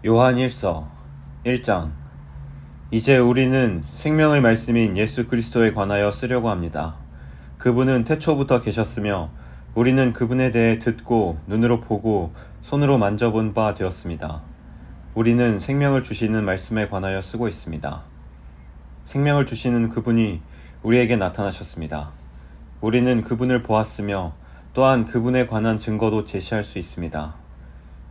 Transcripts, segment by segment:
요한 1서 1장. 이제 우리는 생명의 말씀인 예수 그리스도에 관하여 쓰려고 합니다. 그분은 태초부터 계셨으며 우리는 그분에 대해 듣고 눈으로 보고 손으로 만져본 바 되었습니다. 우리는 생명을 주시는 말씀에 관하여 쓰고 있습니다. 생명을 주시는 그분이 우리에게 나타나셨습니다. 우리는 그분을 보았으며 또한 그분에 관한 증거도 제시할 수 있습니다.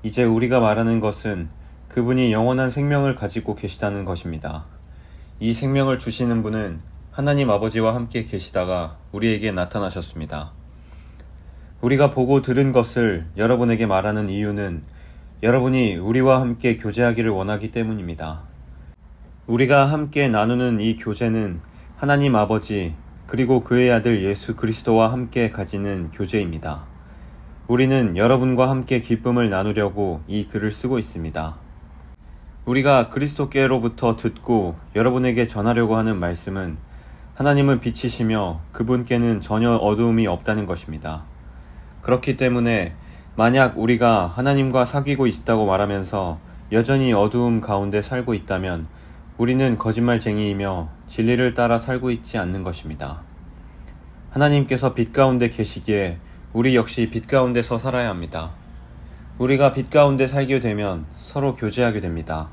이제 우리가 말하는 것은 그분이 영원한 생명을 가지고 계시다는 것입니다. 이 생명을 주시는 분은 하나님 아버지와 함께 계시다가 우리에게 나타나셨습니다. 우리가 보고 들은 것을 여러분에게 말하는 이유는 여러분이 우리와 함께 교제하기를 원하기 때문입니다. 우리가 함께 나누는 이 교제는 하나님 아버지 그리고 그의 아들 예수 그리스도와 함께 가지는 교제입니다. 우리는 여러분과 함께 기쁨을 나누려고 이 글을 쓰고 있습니다. 우리가 그리스도께로부터 듣고 여러분에게 전하려고 하는 말씀은 하나님은 빛이시며 그분께는 전혀 어두움이 없다는 것입니다. 그렇기 때문에 만약 우리가 하나님과 사귀고 있다고 말하면서 여전히 어두움 가운데 살고 있다면 우리는 거짓말쟁이이며 진리를 따라 살고 있지 않는 것입니다. 하나님께서 빛 가운데 계시기에 우리 역시 빛 가운데서 살아야 합니다. 우리가 빛 가운데 살게 되면 서로 교제하게 됩니다.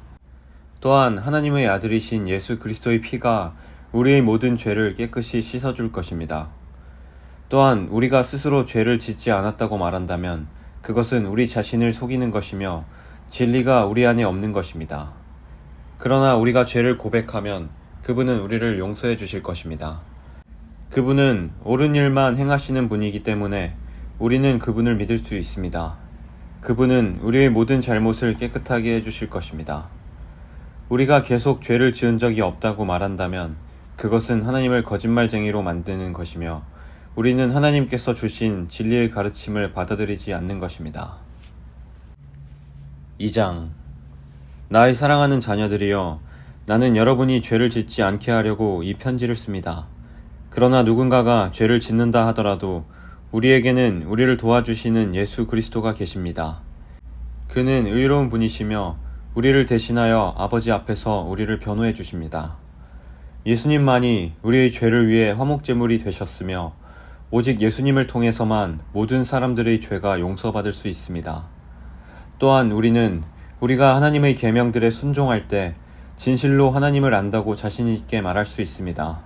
또한 하나님의 아들이신 예수 그리스도의 피가 우리의 모든 죄를 깨끗이 씻어줄 것입니다. 또한 우리가 스스로 죄를 짓지 않았다고 말한다면 그것은 우리 자신을 속이는 것이며 진리가 우리 안에 없는 것입니다. 그러나 우리가 죄를 고백하면 그분은 우리를 용서해 주실 것입니다. 그분은 옳은 일만 행하시는 분이기 때문에 우리는 그분을 믿을 수 있습니다. 그분은 우리의 모든 잘못을 깨끗하게 해주실 것입니다. 우리가 계속 죄를 지은 적이 없다고 말한다면 그것은 하나님을 거짓말쟁이로 만드는 것이며 우리는 하나님께서 주신 진리의 가르침을 받아들이지 않는 것입니다. 2장. 나의 사랑하는 자녀들이여, 나는 여러분이 죄를 짓지 않게 하려고 이 편지를 씁니다. 그러나 누군가가 죄를 짓는다 하더라도 우리에게는 우리를 도와주시는 예수 그리스도가 계십니다. 그는 의로운 분이시며 우리를 대신하여 아버지 앞에서 우리를 변호해 주십니다. 예수님만이 우리의 죄를 위해 화목제물이 되셨으며 오직 예수님을 통해서만 모든 사람들의 죄가 용서받을 수 있습니다. 또한 우리는 우리가 하나님의 계명들에 순종할 때 진실로 하나님을 안다고 자신 있게 말할 수 있습니다.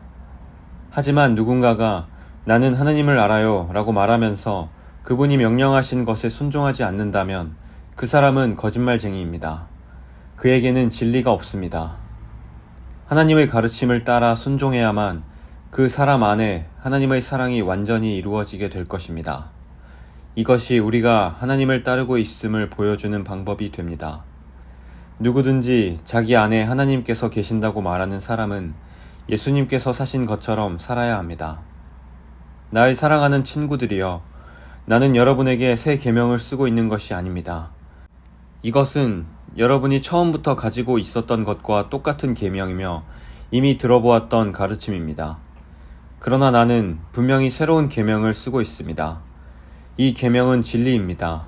하지만 누군가가 나는 하나님을 알아요 라고 말하면서 그분이 명령하신 것에 순종하지 않는다면 그 사람은 거짓말쟁이입니다. 그에게는 진리가 없습니다. 하나님의 가르침을 따라 순종해야만 그 사람 안에 하나님의 사랑이 완전히 이루어지게 될 것입니다. 이것이 우리가 하나님을 따르고 있음을 보여주는 방법이 됩니다. 누구든지 자기 안에 하나님께서 계신다고 말하는 사람은 예수님께서 사신 것처럼 살아야 합니다. 나의 사랑하는 친구들이여, 나는 여러분에게 새 계명을 쓰고 있는 것이 아닙니다. 이것은 여러분이 처음부터 가지고 있었던 것과 똑같은 계명이며 이미 들어보았던 가르침입니다. 그러나 나는 분명히 새로운 계명을 쓰고 있습니다. 이 계명은 진리입니다.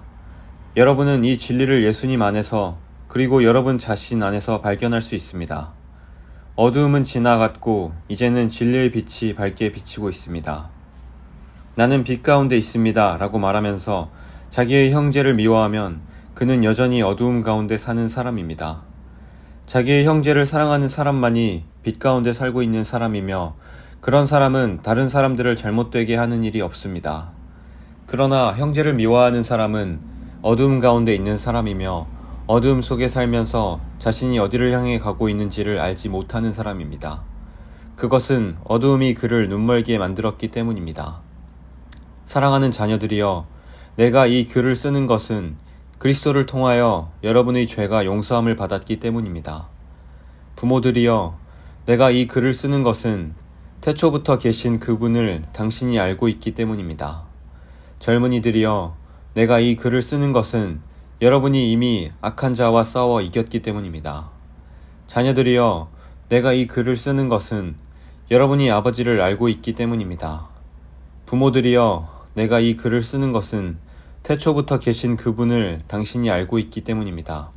여러분은 이 진리를 예수님 안에서 그리고 여러분 자신 안에서 발견할 수 있습니다. 어두움은 지나갔고 이제는 진리의 빛이 밝게 비치고 있습니다. 나는 빛 가운데 있습니다 라고 말하면서 자기의 형제를 미워하면 그는 여전히 어두움 가운데 사는 사람입니다. 자기의 형제를 사랑하는 사람만이 빛 가운데 살고 있는 사람이며 그런 사람은 다른 사람들을 잘못되게 하는 일이 없습니다. 그러나 형제를 미워하는 사람은 어두움 가운데 있는 사람이며 어두움 속에 살면서 자신이 어디를 향해 가고 있는지를 알지 못하는 사람입니다. 그것은 어두움이 그를 눈멀게 만들었기 때문입니다. 사랑하는 자녀들이여, 내가 이 글을 쓰는 것은 그리스도를 통하여 여러분의 죄가 용서함을 받았기 때문입니다. 부모들이여, 내가 이 글을 쓰는 것은 태초부터 계신 그분을 당신이 알고 있기 때문입니다. 젊은이들이여, 내가 이 글을 쓰는 것은 여러분이 이미 악한 자와 싸워 이겼기 때문입니다. 자녀들이여, 내가 이 글을 쓰는 것은 여러분이 아버지를 알고 있기 때문입니다. 부모들이여, 내가 이 글을 쓰는 것은 태초부터 계신 그분을 당신이 알고 있기 때문입니다.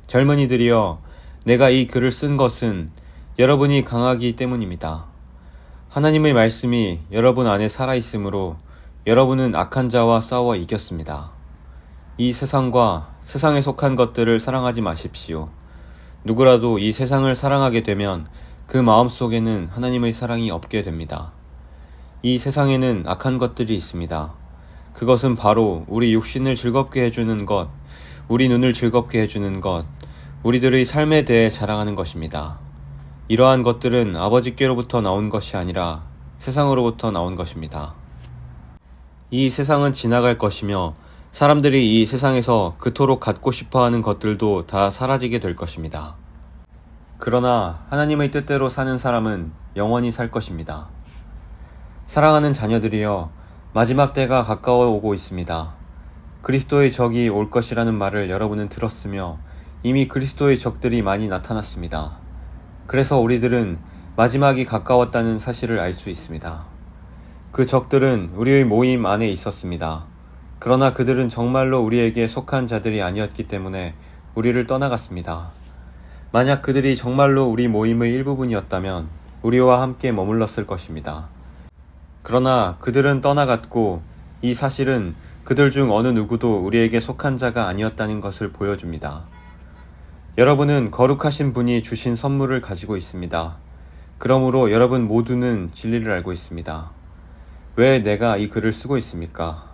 젊은이들이여, 내가 이 글을 쓴 것은 여러분이 강하기 때문입니다. 하나님의 말씀이 여러분 안에 살아있으므로 여러분은 악한 자와 싸워 이겼습니다. 이 세상과 세상에 속한 것들을 사랑하지 마십시오. 누구라도 이 세상을 사랑하게 되면 그 마음속에는 하나님의 사랑이 없게 됩니다. 이 세상에는 악한 것들이 있습니다. 그것은 바로 우리 육신을 즐겁게 해주는 것, 우리 눈을 즐겁게 해주는 것, 우리들의 삶에 대해 자랑하는 것입니다. 이러한 것들은 아버지께로부터 나온 것이 아니라 세상으로부터 나온 것입니다. 이 세상은 지나갈 것이며 사람들이 이 세상에서 그토록 갖고 싶어하는 것들도 다 사라지게 될 것입니다. 그러나 하나님의 뜻대로 사는 사람은 영원히 살 것입니다. 사랑하는 자녀들이여, 마지막 때가 가까워 오고 있습니다. 그리스도의 적이 올 것이라는 말을 여러분은 들었으며 이미 그리스도의 적들이 많이 나타났습니다. 그래서 우리들은 마지막이 가까웠다는 사실을 알 수 있습니다. 그 적들은 우리의 모임 안에 있었습니다. 그러나 그들은 정말로 우리에게 속한 자들이 아니었기 때문에 우리를 떠나갔습니다. 만약 그들이 정말로 우리 모임의 일부분이었다면 우리와 함께 머물렀을 것입니다. 그러나 그들은 떠나갔고 이 사실은 그들 중 어느 누구도 우리에게 속한 자가 아니었다는 것을 보여줍니다. 여러분은 거룩하신 분이 주신 선물을 가지고 있습니다. 그러므로 여러분 모두는 진리를 알고 있습니다. 왜 내가 이 글을 쓰고 있습니까?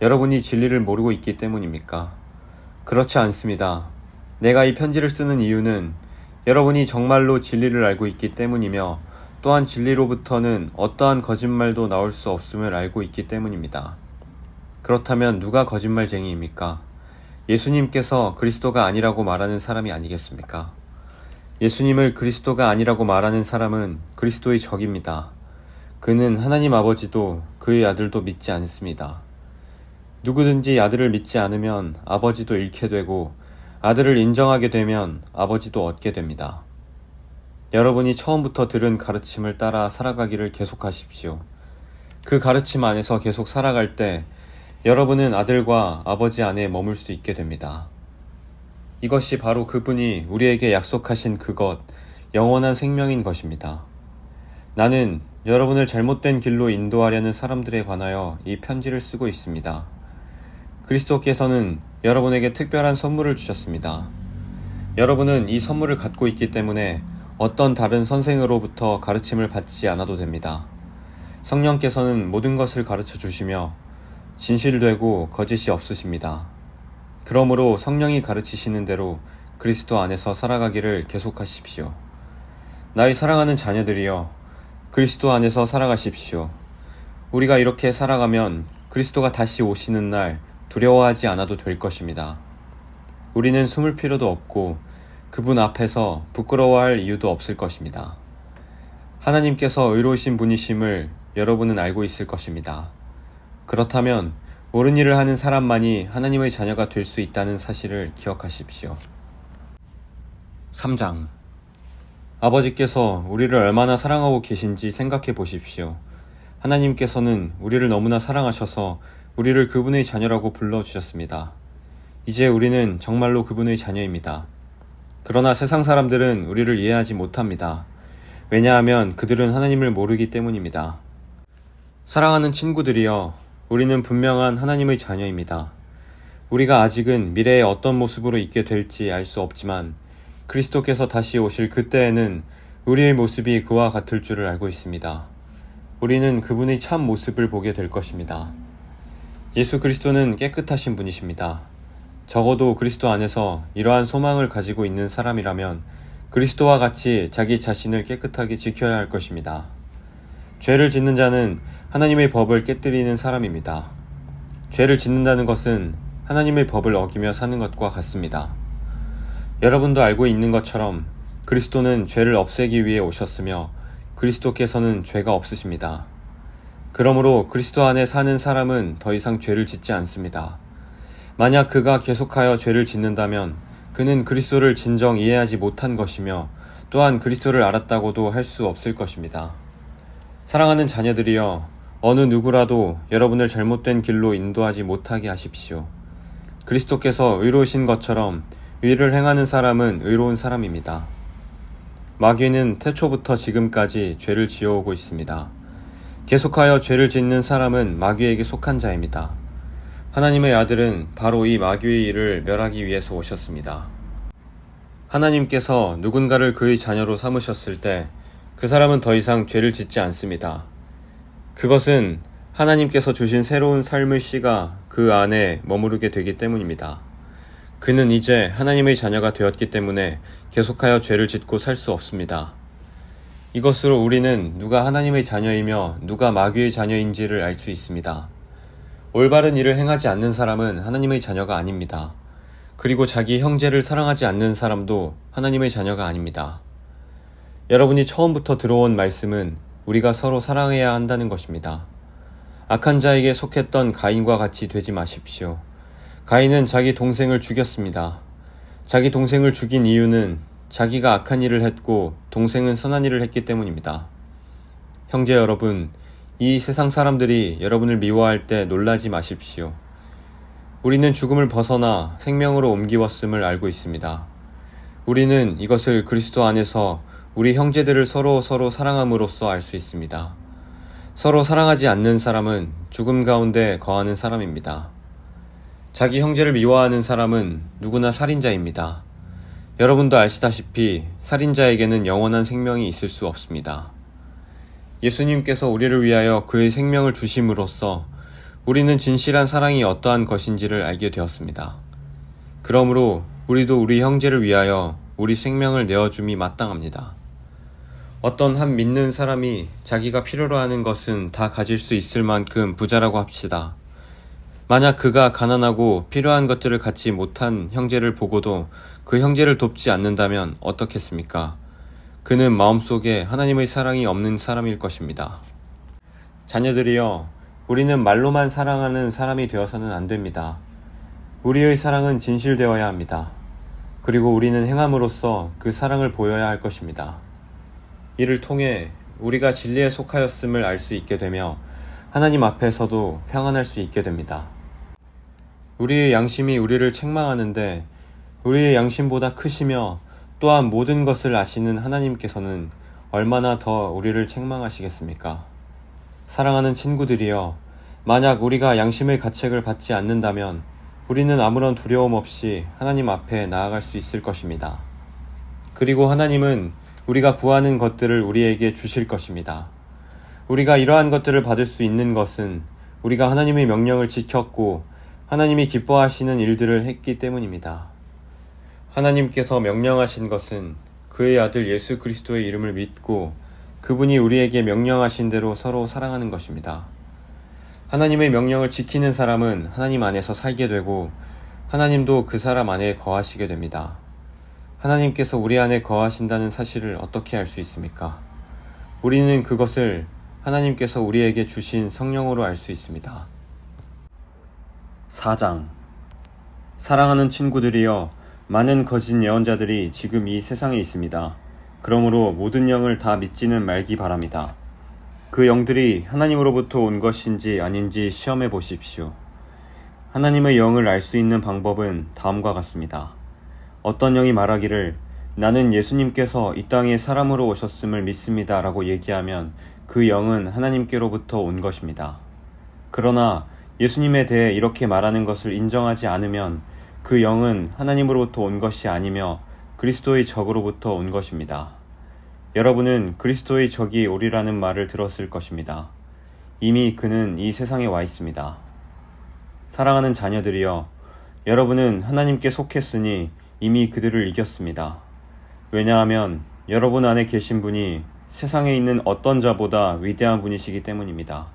여러분이 진리를 모르고 있기 때문입니까? 그렇지 않습니다. 내가 이 편지를 쓰는 이유는 여러분이 정말로 진리를 알고 있기 때문이며 또한 진리로부터는 어떠한 거짓말도 나올 수 없음을 알고 있기 때문입니다. 그렇다면 누가 거짓말쟁이입니까? 예수님께서 그리스도가 아니라고 말하는 사람이 아니겠습니까? 예수님을 그리스도가 아니라고 말하는 사람은 그리스도의 적입니다. 그는 하나님 아버지도 그의 아들도 믿지 않습니다. 누구든지 아들을 믿지 않으면 아버지도 잃게 되고 아들을 인정하게 되면 아버지도 얻게 됩니다. 여러분이 처음부터 들은 가르침을 따라 살아가기를 계속하십시오. 그 가르침 안에서 계속 살아갈 때 여러분은 아들과 아버지 안에 머물 수 있게 됩니다. 이것이 바로 그분이 우리에게 약속하신 그것, 영원한 생명인 것입니다. 나는 여러분을 잘못된 길로 인도하려는 사람들에 관하여 이 편지를 쓰고 있습니다. 그리스도께서는 여러분에게 특별한 선물을 주셨습니다. 여러분은 이 선물을 갖고 있기 때문에 어떤 다른 선생으로부터 가르침을 받지 않아도 됩니다. 성령께서는 모든 것을 가르쳐 주시며 진실되고 거짓이 없으십니다. 그러므로 성령이 가르치시는 대로 그리스도 안에서 살아가기를 계속하십시오. 나의 사랑하는 자녀들이여, 그리스도 안에서 살아가십시오. 우리가 이렇게 살아가면 그리스도가 다시 오시는 날 두려워하지 않아도 될 것입니다. 우리는 숨을 필요도 없고 그분 앞에서 부끄러워할 이유도 없을 것입니다. 하나님께서 의로우신 분이심을 여러분은 알고 있을 것입니다. 그렇다면 옳은 일을 하는 사람만이 하나님의 자녀가 될 수 있다는 사실을 기억하십시오. 3장. 아버지께서 우리를 얼마나 사랑하고 계신지 생각해 보십시오. 하나님께서는 우리를 너무나 사랑하셔서 우리를 그분의 자녀라고 불러주셨습니다. 이제 우리는 정말로 그분의 자녀입니다. 그러나 세상 사람들은 우리를 이해하지 못합니다. 왜냐하면 그들은 하나님을 모르기 때문입니다. 사랑하는 친구들이여, 우리는 분명한 하나님의 자녀입니다. 우리가 아직은 미래에 어떤 모습으로 있게 될지 알 수 없지만 그리스도께서 다시 오실 그때에는 우리의 모습이 그와 같을 줄을 알고 있습니다. 우리는 그분의 참 모습을 보게 될 것입니다. 예수 그리스도는 깨끗하신 분이십니다. 적어도 그리스도 안에서 이러한 소망을 가지고 있는 사람이라면 그리스도와 같이 자기 자신을 깨끗하게 지켜야 할 것입니다. 죄를 짓는 자는 하나님의 법을 깨뜨리는 사람입니다. 죄를 짓는다는 것은 하나님의 법을 어기며 사는 것과 같습니다. 여러분도 알고 있는 것처럼 그리스도는 죄를 없애기 위해 오셨으며 그리스도께서는 죄가 없으십니다. 그러므로 그리스도 안에 사는 사람은 더 이상 죄를 짓지 않습니다. 만약 그가 계속하여 죄를 짓는다면 그는 그리스도를 진정 이해하지 못한 것이며 또한 그리스도를 알았다고도 할 수 없을 것입니다. 사랑하는 자녀들이여, 어느 누구라도 여러분을 잘못된 길로 인도하지 못하게 하십시오. 그리스도께서 의로우신 것처럼 의를 행하는 사람은 의로운 사람입니다. 마귀는 태초부터 지금까지 죄를 지어오고 있습니다. 계속하여 죄를 짓는 사람은 마귀에게 속한 자입니다. 하나님의 아들은 바로 이 마귀의 일을 멸하기 위해서 오셨습니다. 하나님께서 누군가를 그의 자녀로 삼으셨을 때 그 사람은 더 이상 죄를 짓지 않습니다. 그것은 하나님께서 주신 새로운 삶의 씨가 그 안에 머무르게 되기 때문입니다. 그는 이제 하나님의 자녀가 되었기 때문에 계속하여 죄를 짓고 살 수 없습니다. 이것으로 우리는 누가 하나님의 자녀이며 누가 마귀의 자녀인지를 알 수 있습니다. 올바른 일을 행하지 않는 사람은 하나님의 자녀가 아닙니다. 그리고 자기 형제를 사랑하지 않는 사람도 하나님의 자녀가 아닙니다. 여러분이 처음부터 들어온 말씀은 우리가 서로 사랑해야 한다는 것입니다. 악한 자에게 속했던 가인과 같이 되지 마십시오. 가인은 자기 동생을 죽였습니다. 자기 동생을 죽인 이유는 자기가 악한 일을 했고 동생은 선한 일을 했기 때문입니다. 형제 여러분, 이 세상 사람들이 여러분을 미워할 때 놀라지 마십시오. 우리는 죽음을 벗어나 생명으로 옮기웠음을 알고 있습니다. 우리는 이것을 그리스도 안에서 우리 형제들을 서로 사랑함으로써 알 수 있습니다. 서로 사랑하지 않는 사람은 죽음 가운데 거하는 사람입니다. 자기 형제를 미워하는 사람은 누구나 살인자입니다. 여러분도 아시다시피 살인자에게는 영원한 생명이 있을 수 없습니다. 예수님께서 우리를 위하여 그의 생명을 주심으로써 우리는 진실한 사랑이 어떠한 것인지를 알게 되었습니다. 그러므로 우리도 우리 형제를 위하여 우리 생명을 내어줌이 마땅합니다. 어떤 한 믿는 사람이 자기가 필요로 하는 것은 다 가질 수 있을 만큼 부자라고 합시다. 만약 그가 가난하고 필요한 것들을 갖지 못한 형제를 보고도 그 형제를 돕지 않는다면 어떻겠습니까? 그는 마음속에 하나님의 사랑이 없는 사람일 것입니다. 자녀들이여, 우리는 말로만 사랑하는 사람이 되어서는 안 됩니다. 우리의 사랑은 진실되어야 합니다. 그리고 우리는 행함으로써 그 사랑을 보여야 할 것입니다. 이를 통해 우리가 진리에 속하였음을 알 수 있게 되며 하나님 앞에서도 평안할 수 있게 됩니다. 우리의 양심이 우리를 책망하는데 우리의 양심보다 크시며 또한 모든 것을 아시는 하나님께서는 얼마나 더 우리를 책망하시겠습니까? 사랑하는 친구들이여, 만약 우리가 양심의 가책을 받지 않는다면 우리는 아무런 두려움 없이 하나님 앞에 나아갈 수 있을 것입니다. 그리고 하나님은 우리가 구하는 것들을 우리에게 주실 것입니다. 우리가 이러한 것들을 받을 수 있는 것은 우리가 하나님의 명령을 지켰고 하나님이 기뻐하시는 일들을 했기 때문입니다. 하나님께서 명령하신 것은 그의 아들 예수 그리스도의 이름을 믿고 그분이 우리에게 명령하신 대로 서로 사랑하는 것입니다. 하나님의 명령을 지키는 사람은 하나님 안에서 살게 되고 하나님도 그 사람 안에 거하시게 됩니다. 하나님께서 우리 안에 거하신다는 사실을 어떻게 알 수 있습니까? 우리는 그것을 하나님께서 우리에게 주신 성령으로 알 수 있습니다. 4장. 사랑하는 친구들이여, 많은 거짓 예언자들이 지금 이 세상에 있습니다. 그러므로 모든 영을 다 믿지는 말기 바랍니다. 그 영들이 하나님으로부터 온 것인지 아닌지 시험해 보십시오. 하나님의 영을 알 수 있는 방법은 다음과 같습니다. 어떤 영이 말하기를 나는 예수님께서 이 땅에 사람으로 오셨음을 믿습니다 라고 얘기하면 그 영은 하나님께로부터 온 것입니다. 그러나 예수님에 대해 이렇게 말하는 것을 인정하지 않으면 그 영은 하나님으로부터 온 것이 아니며 그리스도의 적으로부터 온 것입니다. 여러분은 그리스도의 적이 오리라는 말을 들었을 것입니다. 이미 그는 이 세상에 와 있습니다. 사랑하는 자녀들이여, 여러분은 하나님께 속했으니 이미 그들을 이겼습니다. 왜냐하면 여러분 안에 계신 분이 세상에 있는 어떤 자보다 위대한 분이시기 때문입니다.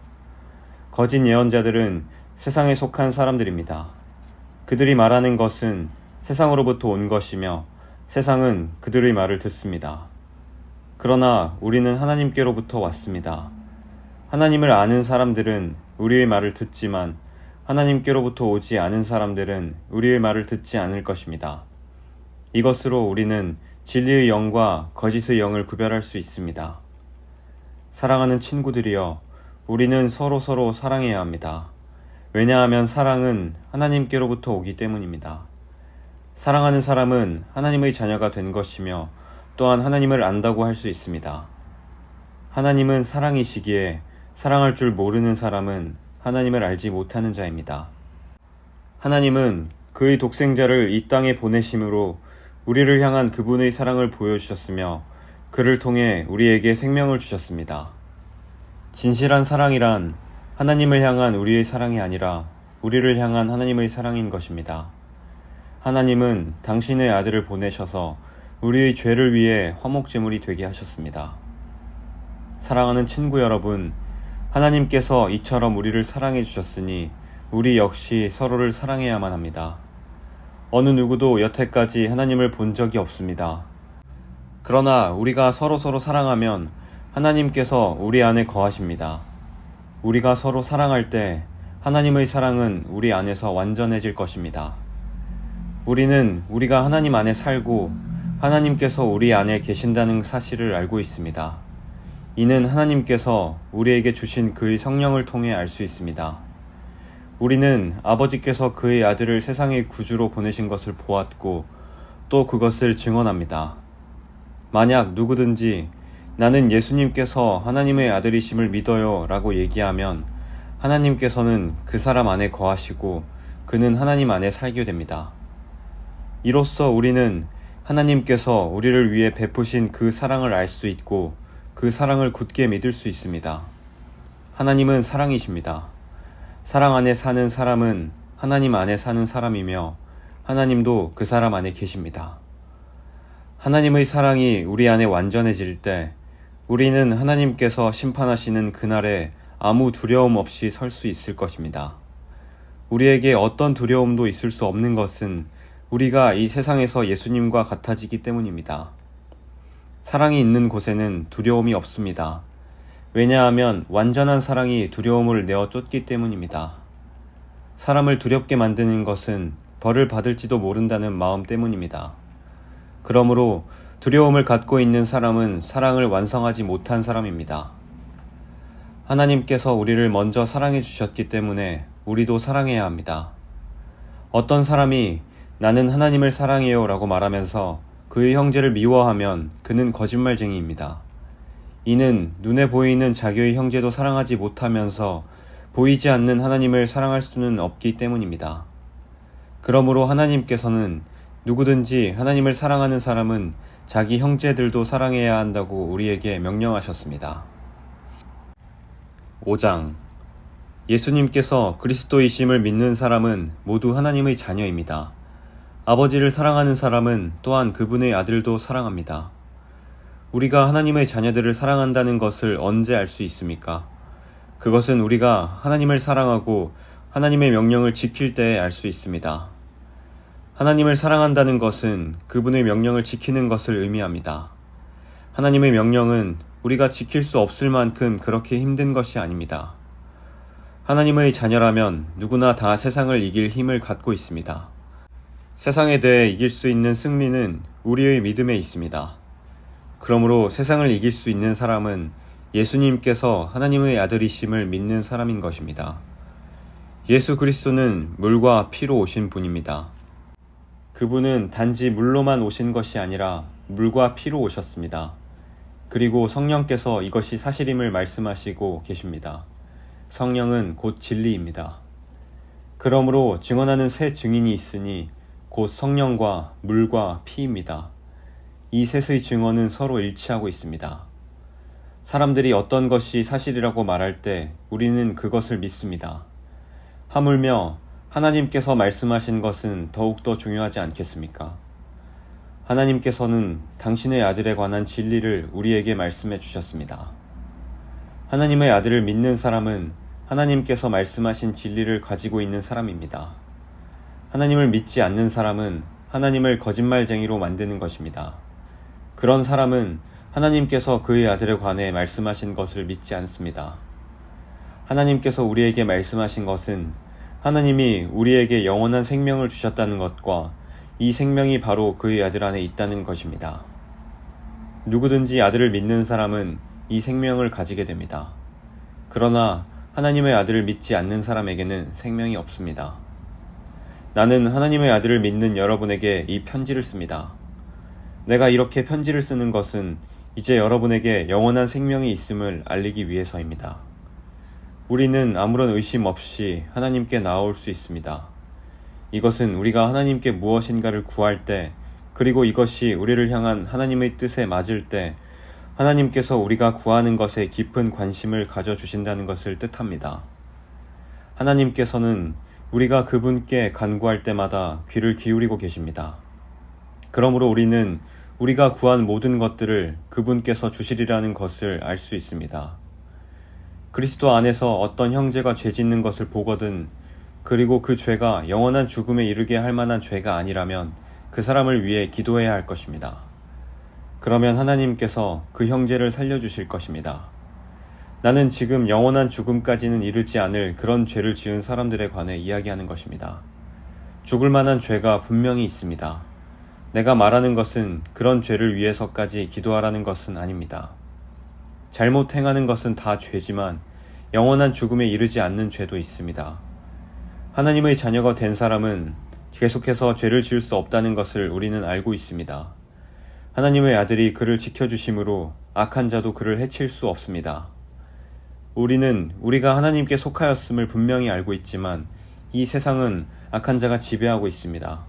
거짓 예언자들은 세상에 속한 사람들입니다. 그들이 말하는 것은 세상으로부터 온 것이며 세상은 그들의 말을 듣습니다. 그러나 우리는 하나님께로부터 왔습니다. 하나님을 아는 사람들은 우리의 말을 듣지만 하나님께로부터 오지 않은 사람들은 우리의 말을 듣지 않을 것입니다. 이것으로 우리는 진리의 영과 거짓의 영을 구별할 수 있습니다. 사랑하는 친구들이여, 우리는 서로 사랑해야 합니다. 왜냐하면 사랑은 하나님께로부터 오기 때문입니다. 사랑하는 사람은 하나님의 자녀가 된 것이며 또한 하나님을 안다고 할 수 있습니다. 하나님은 사랑이시기에 사랑할 줄 모르는 사람은 하나님을 알지 못하는 자입니다. 하나님은 그의 독생자를 이 땅에 보내심으로 우리를 향한 그분의 사랑을 보여주셨으며 그를 통해 우리에게 생명을 주셨습니다. 진실한 사랑이란 하나님을 향한 우리의 사랑이 아니라 우리를 향한 하나님의 사랑인 것입니다. 하나님은 당신의 아들을 보내셔서 우리의 죄를 위해 화목제물이 되게 하셨습니다. 사랑하는 친구 여러분, 하나님께서 이처럼 우리를 사랑해 주셨으니 우리 역시 서로를 사랑해야만 합니다. 어느 누구도 여태까지 하나님을 본 적이 없습니다. 그러나 우리가 서로 사랑하면 하나님께서 우리 안에 거하십니다. 우리가 서로 사랑할 때 하나님의 사랑은 우리 안에서 완전해질 것입니다. 우리는 우리가 하나님 안에 살고 하나님께서 우리 안에 계신다는 사실을 알고 있습니다. 이는 하나님께서 우리에게 주신 그의 성령을 통해 알 수 있습니다. 우리는 아버지께서 그의 아들을 세상의 구주로 보내신 것을 보았고 또 그것을 증언합니다. 만약 누구든지 나는 예수님께서 하나님의 아들이심을 믿어요 라고 얘기하면 하나님께서는 그 사람 안에 거하시고 그는 하나님 안에 살게 됩니다. 이로써 우리는 하나님께서 우리를 위해 베푸신 그 사랑을 알 수 있고 그 사랑을 굳게 믿을 수 있습니다. 하나님은 사랑이십니다. 사랑 안에 사는 사람은 하나님 안에 사는 사람이며 하나님도 그 사람 안에 계십니다. 하나님의 사랑이 우리 안에 완전해질 때 우리는 하나님께서 심판하시는 그날에 아무 두려움 없이 설 수 있을 것입니다. 우리에게 어떤 두려움도 있을 수 없는 것은 우리가 이 세상에서 예수님과 같아지기 때문입니다. 사랑이 있는 곳에는 두려움이 없습니다. 왜냐하면 완전한 사랑이 두려움을 내어 쫓기 때문입니다. 사람을 두렵게 만드는 것은 벌을 받을지도 모른다는 마음 때문입니다. 그러므로 두려움을 갖고 있는 사람은 사랑을 완성하지 못한 사람입니다. 하나님께서 우리를 먼저 사랑해 주셨기 때문에 우리도 사랑해야 합니다. 어떤 사람이 나는 하나님을 사랑해요 라고 말하면서 그의 형제를 미워하면 그는 거짓말쟁이입니다. 이는 눈에 보이는 자기의 형제도 사랑하지 못하면서 보이지 않는 하나님을 사랑할 수는 없기 때문입니다. 그러므로 하나님께서는 누구든지 하나님을 사랑하는 사람은 자기 형제들도 사랑해야 한다고 우리에게 명령하셨습니다. 5장 예수님께서 그리스도이심을 믿는 사람은 모두 하나님의 자녀입니다. 아버지를 사랑하는 사람은 또한 그분의 아들도 사랑합니다. 우리가 하나님의 자녀들을 사랑한다는 것을 언제 알 수 있습니까? 그것은 우리가 하나님을 사랑하고 하나님의 명령을 지킬 때에 알 수 있습니다. 하나님을 사랑한다는 것은 그분의 명령을 지키는 것을 의미합니다. 하나님의 명령은 우리가 지킬 수 없을 만큼 그렇게 힘든 것이 아닙니다. 하나님의 자녀라면 누구나 다 세상을 이길 힘을 갖고 있습니다. 세상에 대해 이길 수 있는 승리는 우리의 믿음에 있습니다. 그러므로 세상을 이길 수 있는 사람은 예수님께서 하나님의 아들이심을 믿는 사람인 것입니다. 예수 그리스도는 물과 피로 오신 분입니다. 그분은 단지 물로만 오신 것이 아니라 물과 피로 오셨습니다. 그리고 성령께서 이것이 사실임을 말씀하시고 계십니다. 성령은 곧 진리입니다. 그러므로 증언하는 세 증인이 있으니 곧 성령과 물과 피입니다. 이 셋의 증언은 서로 일치하고 있습니다. 사람들이 어떤 것이 사실이라고 말할 때 우리는 그것을 믿습니다. 하물며 하나님께서 말씀하신 것은 더욱더 중요하지 않겠습니까? 하나님께서는 당신의 아들에 관한 진리를 우리에게 말씀해 주셨습니다. 하나님의 아들을 믿는 사람은 하나님께서 말씀하신 진리를 가지고 있는 사람입니다. 하나님을 믿지 않는 사람은 하나님을 거짓말쟁이로 만드는 것입니다. 그런 사람은 하나님께서 그의 아들에 관해 말씀하신 것을 믿지 않습니다. 하나님께서 우리에게 말씀하신 것은 하나님이 우리에게 영원한 생명을 주셨다는 것과 이 생명이 바로 그의 아들 안에 있다는 것입니다. 누구든지 아들을 믿는 사람은 이 생명을 가지게 됩니다. 그러나 하나님의 아들을 믿지 않는 사람에게는 생명이 없습니다. 나는 하나님의 아들을 믿는 여러분에게 이 편지를 씁니다. 내가 이렇게 편지를 쓰는 것은 이제 여러분에게 영원한 생명이 있음을 알리기 위해서입니다. 우리는 아무런 의심 없이 하나님께 나아올 수 있습니다. 이것은 우리가 하나님께 무엇인가를 구할 때, 그리고 이것이 우리를 향한 하나님의 뜻에 맞을 때 하나님께서 우리가 구하는 것에 깊은 관심을 가져주신다는 것을 뜻합니다. 하나님께서는 우리가 그분께 간구할 때마다 귀를 기울이고 계십니다. 그러므로 우리는 우리가 구한 모든 것들을 그분께서 주시리라는 것을 알 수 있습니다. 그리스도 안에서 어떤 형제가 죄 짓는 것을 보거든, 그리고 그 죄가 영원한 죽음에 이르게 할 만한 죄가 아니라면 그 사람을 위해 기도해야 할 것입니다. 그러면 하나님께서 그 형제를 살려주실 것입니다. 나는 지금 영원한 죽음까지는 이르지 않을 그런 죄를 지은 사람들에 관해 이야기하는 것입니다. 죽을 만한 죄가 분명히 있습니다. 내가 말하는 것은 그런 죄를 위해서까지 기도하라는 것은 아닙니다. 잘못 행하는 것은 다 죄지만 영원한 죽음에 이르지 않는 죄도 있습니다. 하나님의 자녀가 된 사람은 계속해서 죄를 지을 수 없다는 것을 우리는 알고 있습니다. 하나님의 아들이 그를 지켜주심으로 악한 자도 그를 해칠 수 없습니다. 우리는 우리가 하나님께 속하였음을 분명히 알고 있지만 이 세상은 악한 자가 지배하고 있습니다.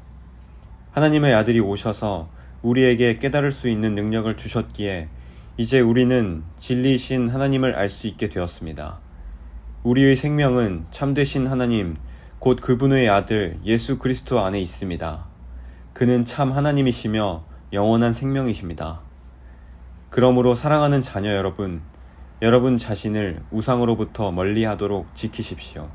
하나님의 아들이 오셔서 우리에게 깨달을 수 있는 능력을 주셨기에 이제 우리는 진리이신 하나님을 알 수 있게 되었습니다. 우리의 생명은 참되신 하나님, 곧 그분의 아들 예수 그리스도 안에 있습니다. 그는 참 하나님이시며 영원한 생명이십니다. 그러므로 사랑하는 자녀 여러분 자신을 우상으로부터 멀리하도록 지키십시오.